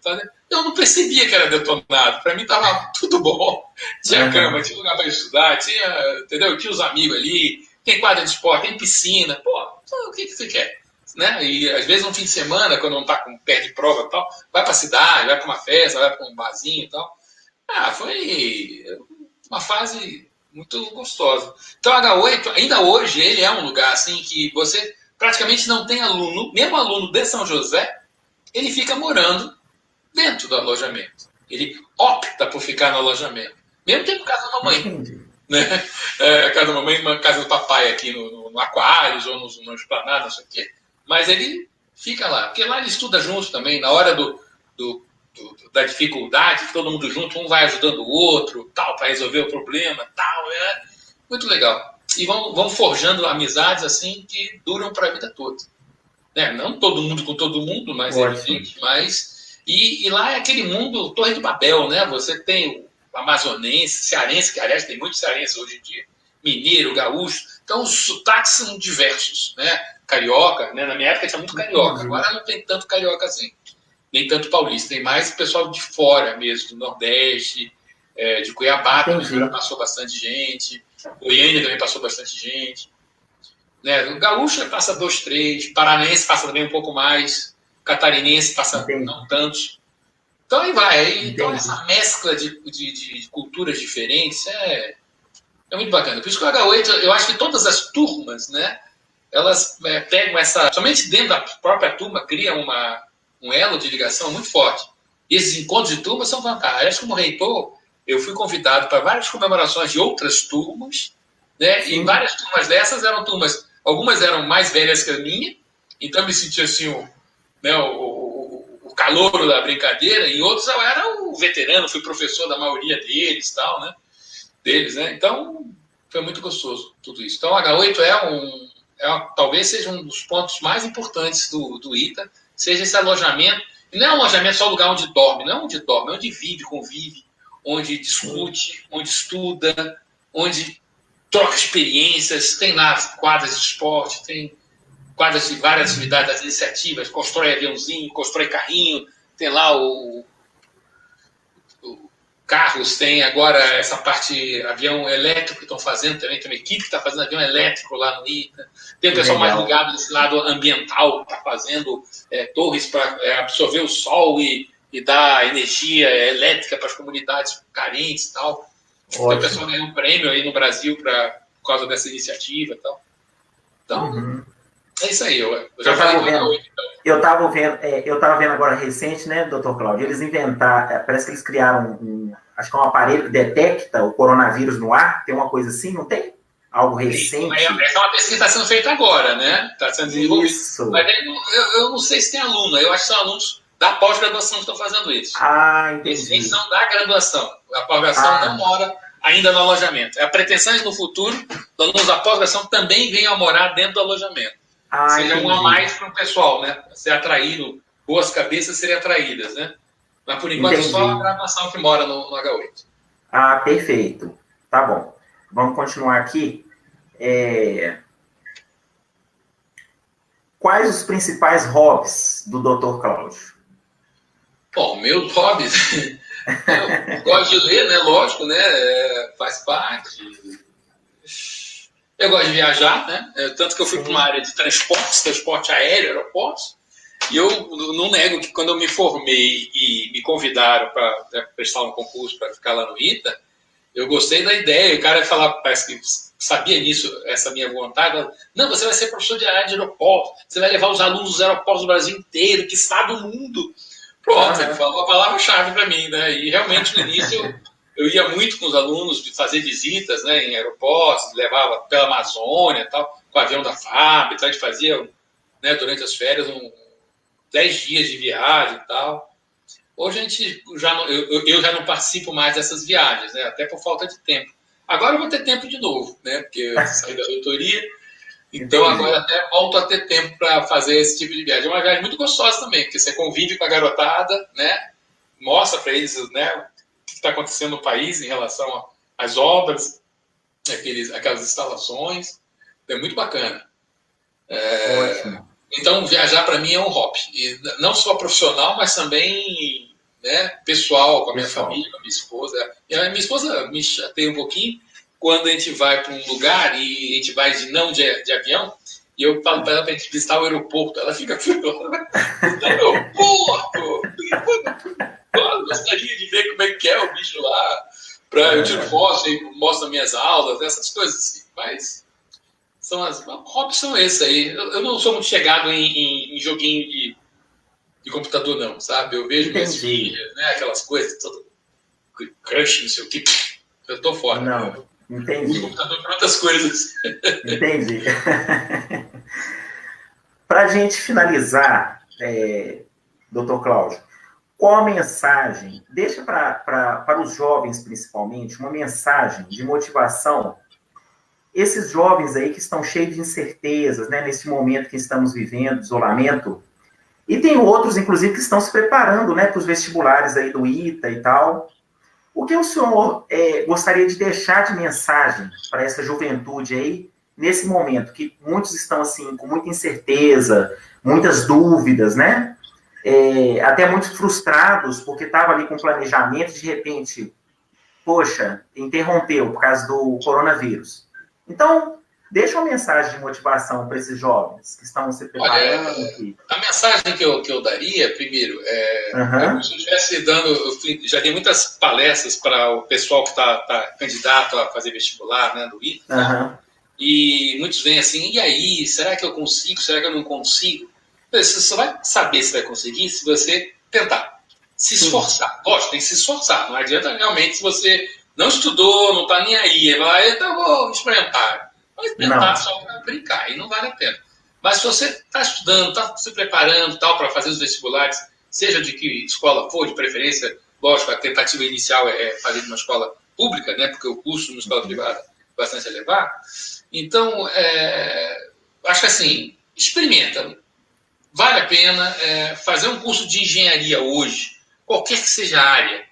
Speaker 2: Eu não percebia que era detonado. Para mim estava tudo bom. Tinha cama, tinha lugar para estudar, entendeu? Tinha os amigos ali, tem quadra de esporte, tem piscina. Pô, o que você quer? Né? E às vezes no fim de semana, quando não está com pé de prova e tal, vai para a cidade, vai para uma festa, vai para um barzinho e tal. Foi uma fase muito gostosa. Então, H8, ainda hoje, ele é um lugar assim que você praticamente não tem aluno, mesmo aluno de São José, ele fica morando dentro do alojamento. Ele opta por ficar no alojamento. Mesmo tendo casa da mamãe. Né? A casa da mamãe, uma casa do papai aqui no Aquários ou no Esplanada, não sei o quê. Mas ele fica lá. Porque lá ele estuda junto também, na hora da dificuldade, todo mundo junto, um vai ajudando o outro, tal, para resolver o problema, tal. Muito legal. E vão forjando amizades assim que duram para a vida toda. Né? Não todo mundo com todo mundo, mas evidente, mas... E lá é aquele mundo Torre de Babel, né? Você tem o amazonense, cearense, que aliás tem muitos cearenses hoje em dia, mineiro, gaúcho. Então os sotaques são diversos, né? Carioca, né? Na minha época tinha muito carioca, agora não tem tanto carioca assim, nem tanto paulista, tem mais pessoal de fora mesmo, do Nordeste, de Cuiabá também passou bastante gente, Goiânia também passou bastante gente, né? O gaúcho passa 2, 3, paranaense passa também um pouco mais, catarinense passa não tantos. Então aí vai, então essa mescla de culturas diferentes é muito bacana. Por isso que o H8, eu acho que todas as turmas, né, elas pegam somente dentro da própria turma, cria um elo de ligação muito forte. E esses encontros de turma são fantásticos. Como reitor, eu fui convidado para várias comemorações de outras turmas, né, e várias turmas dessas eram turmas, algumas eram mais velhas que a minha, então eu me sentia assim, o calouro da brincadeira, e outros eu era o veterano, fui professor da maioria deles, tal, né? deles, né? Então, foi muito gostoso tudo isso. Então, H8 talvez seja um dos pontos mais importantes do ITA, seja esse alojamento. E não é um alojamento só lugar onde dorme, não é onde dorme, é onde vive, convive, onde discute, onde estuda, onde troca experiências, tem lá quadras de esporte, tem quadras de várias atividades, das iniciativas, constrói aviãozinho, constrói carrinho, tem lá o carros, tem agora essa parte avião elétrico que estão fazendo também, tem uma equipe que está fazendo avião elétrico lá no ITA, tem o pessoal mais ligado nesse lado ambiental, que está fazendo torres para absorver o sol e dar energia elétrica para as comunidades carentes e tal. Ótimo. Tem o pessoal ganhou um prêmio aí no Brasil por causa dessa iniciativa e tal. Então, é isso aí. Eu já falei do H8, então.
Speaker 1: Eu estava vendo agora recente, né, doutor Cláudio, eles inventaram, parece que eles criaram acho que é um aparelho que detecta o coronavírus no ar, tem uma coisa assim, não tem? Algo recente?
Speaker 2: Essa é uma pesquisa que está sendo feita agora, né? Está sendo desenvolvida.
Speaker 1: Isso.
Speaker 2: Mas eu não sei se tem aluno, eu acho que são alunos da pós-graduação que estão fazendo isso.
Speaker 1: Entendi.
Speaker 2: Eles são da graduação. A pós-graduação não mora ainda no alojamento. A pretensão é que no futuro, os alunos da pós-graduação também venham a morar dentro do alojamento. Seja um a mais para o pessoal, né? Ser atraído, boas cabeças serem atraídas, né? Mas, por enquanto, é só a graduação que mora no H8.
Speaker 1: Perfeito. Tá bom. Vamos continuar aqui. Quais os principais hobbies do Dr. Cláudio?
Speaker 2: Bom, meus hobbies... eu gosto de ler, né? Lógico, né? Faz parte. Eu gosto de viajar, né? Tanto que eu fui para uma área de transporte aéreo, aeroportos. E eu não nego que quando eu me formei e me convidaram para prestar um concurso para ficar lá no ITA, eu gostei da ideia. O cara falava, parece que sabia nisso, essa minha vontade. Não, você vai ser professor de área de aeroporto, você vai levar os alunos dos aeroportos do Brasil inteiro, que está do mundo. Pronto, ele falou a palavra-chave para mim, né? E realmente no início eu ia muito com os alunos de fazer visitas, né, em aeroportos, levava pela Amazônia e tal, com o avião da FAB, então a gente fazia, né, durante as férias 10 dias de viagem e tal. Hoje a gente eu já não participo mais dessas viagens, né, até por falta de tempo. Agora eu vou ter tempo de novo, né, porque eu saí da reitoria, então agora até volto a ter tempo para fazer esse tipo de viagem. É uma viagem muito gostosa também, porque você convive com a garotada, né, mostra para eles, né, o que está acontecendo no país em relação às obras, aquelas instalações. É muito bacana. Então, viajar para mim é um hobby. E não só profissional, mas também, né, pessoal, com a minha família, com a minha esposa. E a minha esposa me chateia um pouquinho quando a gente vai para um lugar e a gente vai de avião, e eu falo para ela para a gente visitar o aeroporto. Ela fica furiosa. Aeroporto! Eu gostaria de ver como é que é o bicho lá. Eu tiro foto e mostro minhas aulas, essas coisas assim. Mas hobbies são esses aí. Eu não sou muito chegado em joguinho de computador, não, sabe? Eu vejo minhas filhas, né? Aquelas coisas, todo crush, não sei o que. Eu tô fora.
Speaker 1: Não, entendi.
Speaker 2: Uso o computador para outras coisas.
Speaker 1: Entendi. Para a gente finalizar, Dr. Cláudio, qual a mensagem, deixa para os jovens principalmente, uma mensagem de motivação, esses jovens aí que estão cheios de incertezas, né, nesse momento que estamos vivendo, de isolamento, e tem outros, inclusive, que estão se preparando, né, para os vestibulares aí do ITA e tal. O que o senhor gostaria de deixar de mensagem para essa juventude aí, nesse momento, que muitos estão, assim, com muita incerteza, muitas dúvidas, né? Até muito frustrados, porque estava ali com planejamento, de repente, poxa, interrompeu por causa do coronavírus. Então, deixa uma mensagem de motivação para esses jovens que estão se preparando.
Speaker 2: A mensagem que eu daria, primeiro, como se eu estivesse eu já dei muitas palestras para o pessoal que está candidato a fazer vestibular, né, do ITA, e muitos vêm assim, e aí, será que eu consigo, será que eu não consigo? Você só vai saber se vai conseguir se você tentar, se esforçar. Lógico, tem que se esforçar, não adianta realmente se você não estudou, não está nem aí, vai, então vou experimentar. Vai tentar só para brincar, e não vale a pena. Mas se você está estudando, está se preparando para fazer os vestibulares, seja de que escola for, de preferência, lógico, a tentativa inicial é fazer de uma escola pública, né? Porque o custo numa escola privada é bastante elevado. Então, acho que assim, experimenta. Vale a pena fazer um curso de engenharia hoje, qualquer que seja a área.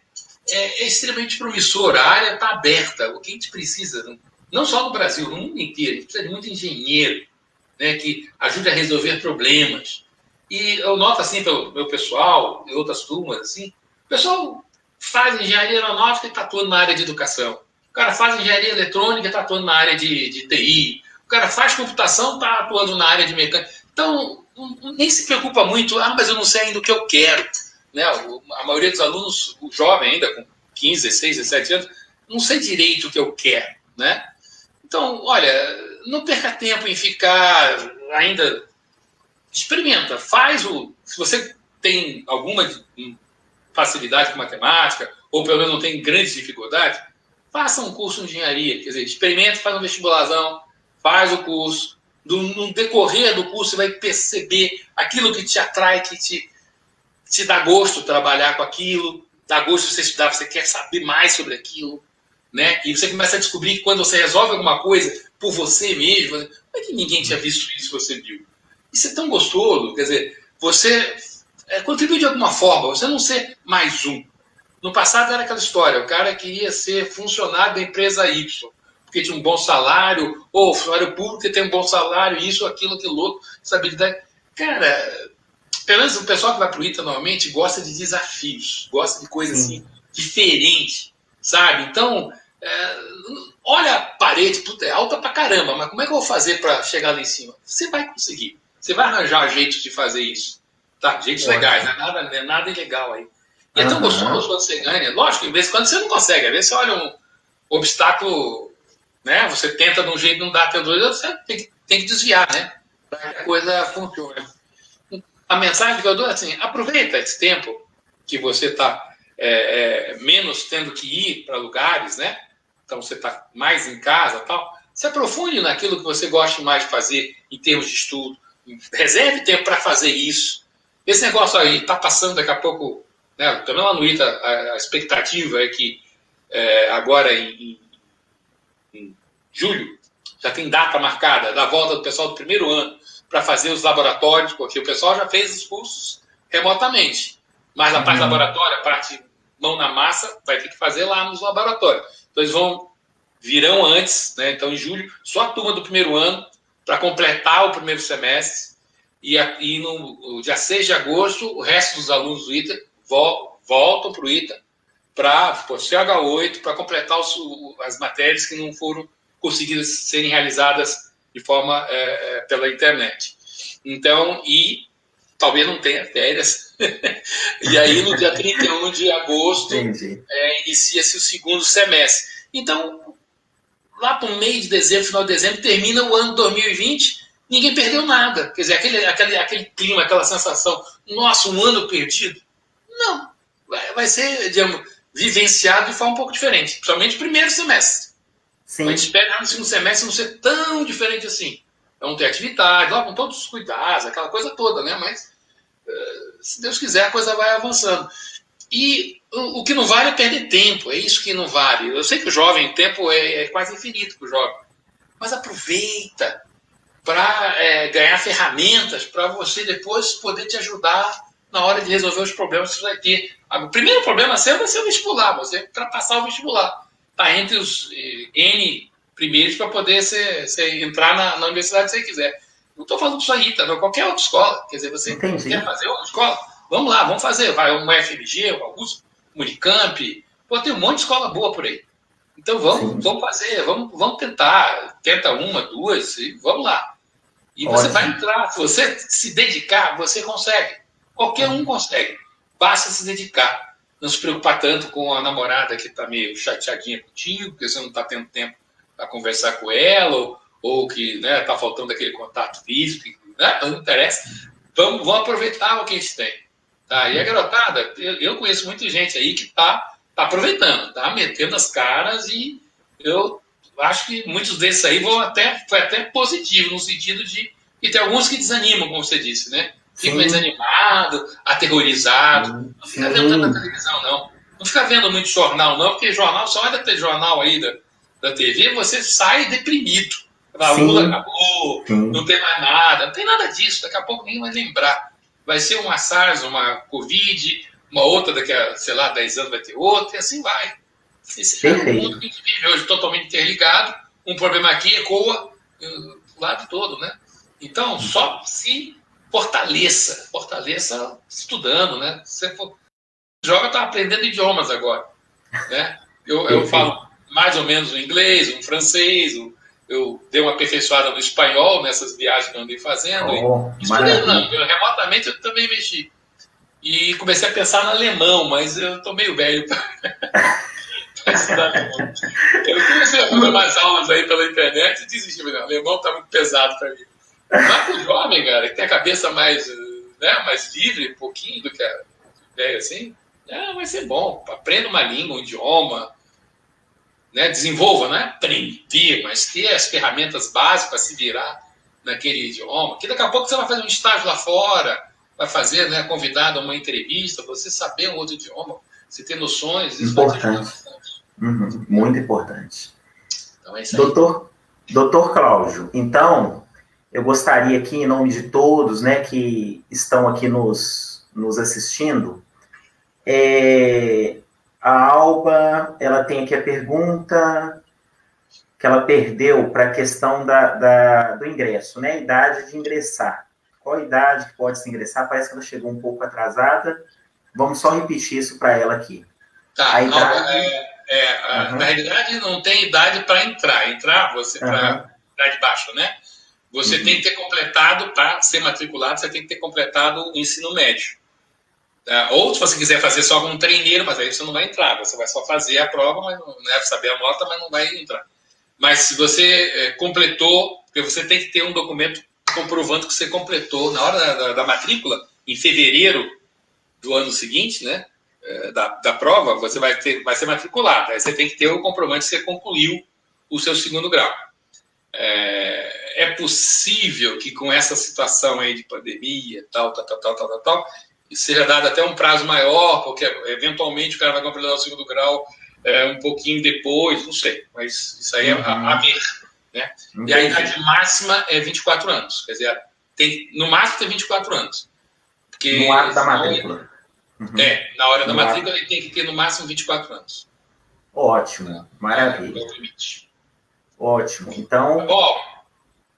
Speaker 2: É extremamente promissor, a área está aberta. O que a gente precisa, não só no Brasil, no mundo inteiro, a gente precisa de muito engenheiro, né, que ajude a resolver problemas. E eu noto assim, pelo meu pessoal e outras turmas, assim, o pessoal faz engenharia aeronáutica e está atuando na área de educação. O cara faz engenharia eletrônica e está atuando na área de TI. O cara faz computação e está atuando na área de mecânica. Então, nem se preocupa muito, mas eu não sei ainda o que eu quero. Né? A maioria dos alunos, o jovem ainda, com 15, 16, 17 anos, não sei direito o que eu quero. Né? Então, olha, não perca tempo em ficar ainda... Experimenta, se você tem alguma facilidade com matemática, ou pelo menos não tem grandes dificuldades, faça um curso de engenharia, quer dizer, experimenta, faz um vestibularzão, faz o curso, no decorrer do curso você vai perceber aquilo que te atrai, que te dá gosto trabalhar com aquilo, dá gosto de você estudar, você quer saber mais sobre aquilo, né? E você começa a descobrir que quando você resolve alguma coisa por você mesmo, como é que ninguém tinha visto isso, você viu? Isso é tão gostoso, quer dizer, você contribui de alguma forma, você não ser mais um. No passado era aquela história, o cara queria ser funcionário da empresa Y, porque tinha um bom salário, ou funcionário público que tem um bom salário, isso, aquilo, aquilo outro, estabilidade. Cara, pelo menos o pessoal que vai pro ITA normalmente gosta de desafios, gosta de coisa assim, diferente, sabe? Então, olha a parede, puta, é alta pra caramba, mas como é que eu vou fazer para chegar lá em cima? Você vai conseguir. Você vai arranjar jeitos de fazer isso. Tá? Jeitos legais, não é nada ilegal aí. E é tão gostoso quando você ganha. Lógico, em vez de quando você não consegue. Às vezes você olha um obstáculo, né? Você tenta de um jeito, não dá, você tem que desviar, né? Para que a coisa funcione. A mensagem que eu dou é assim, aproveita esse tempo que você está menos tendo que ir para lugares, né? Então você está mais em casa e tal. Se aprofunde naquilo que você gosta mais de fazer em termos de estudo. Reserve tempo para fazer isso. Esse negócio aí está passando daqui a pouco, né, também lá no ITA, a expectativa é que agora em julho já tem data marcada da volta do pessoal do primeiro ano para fazer os laboratórios, porque o pessoal já fez os cursos remotamente. Mas a parte laboratória, a parte mão na massa, vai ter que fazer lá nos laboratórios. Então eles virão antes, né, então em julho, só a turma do primeiro ano, para completar o primeiro semestre, e no dia 6 de agosto, o resto dos alunos do ITA voltam para o ITA para o CH8, para completar as matérias que não foram conseguidas serem realizadas de forma pela internet. Então, e talvez não tenha férias. E aí, no dia 31 de agosto, inicia-se o segundo semestre. Então, lá para o meio de dezembro, final de dezembro, termina o ano 2020, ninguém perdeu nada. Quer dizer, aquele clima, aquela sensação, nossa, um ano perdido? Não. Vai ser, digamos, vivenciado de forma um pouco diferente, principalmente no primeiro semestre. Sim. A gente espera no segundo semestre não ser tão diferente assim. Vão ter atividade, lá com todos os cuidados, aquela coisa toda, né? Mas, se Deus quiser, a coisa vai avançando. E o que não vale é perder tempo, é isso que não vale. Eu sei que o jovem, o tempo é quase infinito para o jovem, mas aproveita para ganhar ferramentas para você depois poder te ajudar na hora de resolver os problemas que você vai ter. O primeiro problema seu vai ser o vestibular, você para passar o vestibular. Está entre os N primeiros para poder você entrar na universidade que você quiser. Não estou falando só ITA, não, qualquer outra escola. Quer dizer, você quer fazer outra escola? Vamos lá, vamos fazer. Vai um FMG, um Augusto, um Unicamp. Pô, tem um monte de escola boa por aí. Então vamos fazer, vamos tentar. Tenta uma, duas, e vamos lá. E você vai entrar. Se você se dedicar, você consegue. Qualquer um consegue. Basta se dedicar. Não se preocupar tanto com a namorada que está meio chateadinha contigo, porque você não está tendo tempo para conversar com ela, ou que está faltando aquele contato físico, né? Não interessa. Vamos aproveitar o que a gente tem. Tá? E a garotada, eu conheço muita gente aí que está aproveitando, está metendo as caras, e eu acho que muitos desses aí foi até positivo, no sentido de... E tem alguns que desanimam, como você disse, né? Fica meio desanimado, aterrorizado. Não fica vendo tanto na televisão, não. Não fica vendo muito jornal, não, porque jornal, só olha ter jornal aí da TV, você sai deprimido. A Lula acabou, não tem mais nada, não tem nada disso, daqui a pouco ninguém vai lembrar. Vai ser uma SARS, uma Covid, uma outra daqui a, sei lá, 10 anos vai ter outra, e assim vai. Esse é o mundo que a gente vive hoje, totalmente interligado, um problema aqui ecoa do lado todo, né? Então, só se fortaleça estudando, né? Você joga, está aprendendo idiomas agora, né? Eu falo mais ou menos o inglês, o francês, eu dei uma aperfeiçoada no espanhol nessas viagens que eu andei fazendo. Remotamente eu também mexi. E comecei a pensar no alemão, mas eu estou meio velho para estudar alemão. Eu comecei a fazer umas aulas aí pela internet e desisti. O alemão está muito pesado para mim. Mas para o jovem, cara, que tem a cabeça mais, né, mais livre, um pouquinho do que a velho assim, vai ser bom. Aprenda uma língua, um idioma, né, desenvolva, não é aprender, mas ter as ferramentas básicas para se virar naquele idioma, que daqui a pouco você vai fazer um estágio lá fora, vai fazer, né, convidado a uma entrevista, você saber um outro idioma, você ter noções, isso
Speaker 1: importante. Muito importante.
Speaker 2: Então é isso aí.
Speaker 1: Doutor Cláudio, então, eu gostaria aqui, em nome de todos, né, que estão aqui nos assistindo, a Alba, ela tem aqui a pergunta que ela perdeu para a questão do ingresso, né? Idade de ingressar. Qual a idade que pode se ingressar? Parece que ela chegou um pouco atrasada. Vamos só repetir isso para ela aqui.
Speaker 2: Tá, a idade... Na realidade, não tem idade para entrar. Você para idade baixa, né? Você tem que ter completado, para ser matriculado, você tem que ter completado o ensino médio. Ou se você quiser fazer só com um treineiro, mas aí você não vai entrar, você vai só fazer a prova, mas não deve saber a nota, mas não vai entrar. Mas se você completou, porque você tem que ter um documento comprovando que você completou na hora da matrícula, em fevereiro do ano seguinte, né, da prova, você vai ser matriculado. Aí você tem que ter o comprovante que você concluiu o seu segundo grau. É possível que com essa situação aí de pandemia, tal, seja dado até um prazo maior, porque eventualmente o cara vai completar o segundo grau um pouquinho depois, não sei, mas isso aí é a ver, né? E a idade máxima é 24 anos, quer dizer, no máximo tem 24 anos. Porque
Speaker 1: no ato da matrícula.
Speaker 2: Na hora da matrícula ele tem que ter no máximo 24 anos.
Speaker 1: Ótimo, maravilha. Ótimo, então...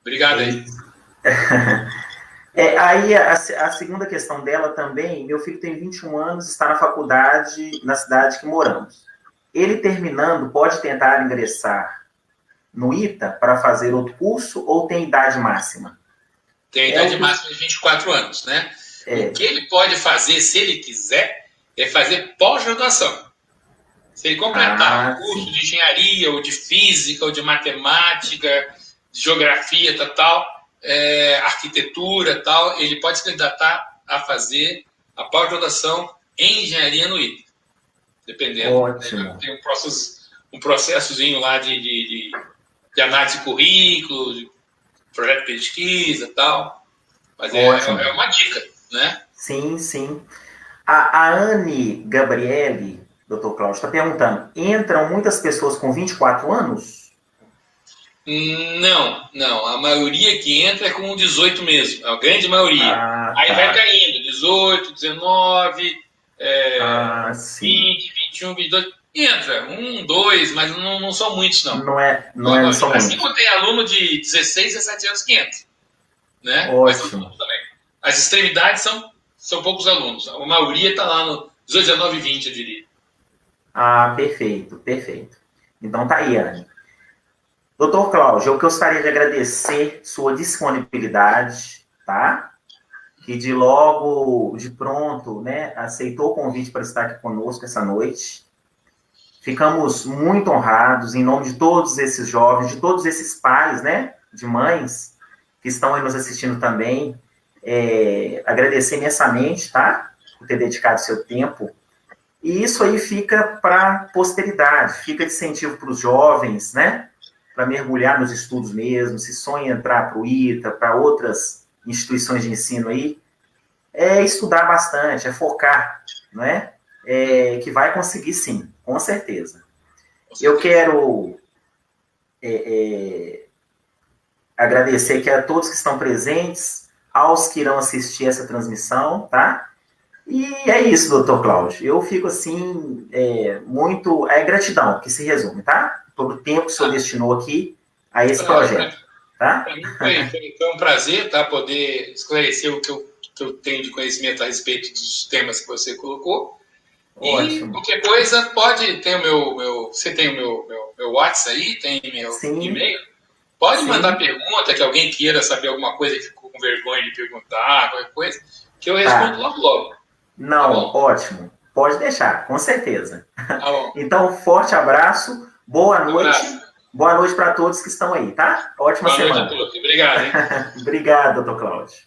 Speaker 2: Obrigado aí.
Speaker 1: Aí a segunda questão dela também, meu filho tem 21 anos, está na faculdade na cidade que moramos. Ele terminando, pode tentar ingressar no ITA para fazer outro curso ou tem idade máxima?
Speaker 2: Tem idade máxima de 24 anos, né? O que ele pode fazer, se ele quiser, é fazer pós-graduação. Se ele completar um curso de engenharia, ou de física, ou de matemática, de geografia, tal, arquitetura, tal, ele pode se candidatar a fazer a pós-graduação em engenharia no ITA. Dependendo.
Speaker 1: Ótimo.
Speaker 2: Tem um processozinho lá de análise de currículo, de projeto de pesquisa e tal. Mas é uma dica, né?
Speaker 1: Sim, sim. A Anne Gabriele, doutor Cláudio, está perguntando, entram muitas pessoas com 24 anos?
Speaker 2: Não. A maioria que entra é com 18 mesmo. A grande maioria. Aí vai caindo. 18, 19, 20, 21, 22. Entra. 1, 2, mas não são muitos, não.
Speaker 1: Não são muitos.
Speaker 2: Assim como tem aluno de 16, 17 anos que entra. Né?
Speaker 1: Ótimo.
Speaker 2: As extremidades são poucos alunos. A maioria está lá no 18, 19 e 20, eu diria.
Speaker 1: Perfeito. Então tá aí, Anne. Doutor Cláudio, eu gostaria de agradecer sua disponibilidade, tá? Que de pronto, né, aceitou o convite para estar aqui conosco essa noite. Ficamos muito honrados, em nome de todos esses jovens, de todos esses pais, né, de mães, que estão aí nos assistindo também. Agradecer imensamente, tá? Por ter dedicado seu tempo. E isso aí fica para a posteridade, fica de incentivo para os jovens, né? Para mergulhar nos estudos mesmo, se sonha entrar para o ITA, para outras instituições de ensino aí, estudar bastante, focar, não é? que vai conseguir sim, com certeza. Eu quero agradecer aqui a todos que estão presentes, aos que irão assistir essa transmissão, tá? E é isso, doutor Cláudio. Eu fico assim, muito. É gratidão que se resume, tá? Todo o tempo que o senhor destinou aqui a esse projeto, tá?
Speaker 2: Para mim foi um prazer, tá? Poder esclarecer o que eu tenho de conhecimento a respeito dos temas que você colocou.
Speaker 1: Ótimo.
Speaker 2: E qualquer coisa, pode ter você tem o meu WhatsApp aí, tem meu e-mail. Pode mandar pergunta, que alguém queira saber alguma coisa que ficou com vergonha de perguntar, qualquer coisa, que eu respondo logo.
Speaker 1: Não, tá, ótimo. Pode deixar, com certeza.
Speaker 2: Tá bom.
Speaker 1: Então, forte abraço, boa noite. Boa noite para todos que estão aí, tá? Ótima semana.
Speaker 2: Boa noite a todos. Obrigado, hein?
Speaker 1: Obrigado, doutor Cláudio.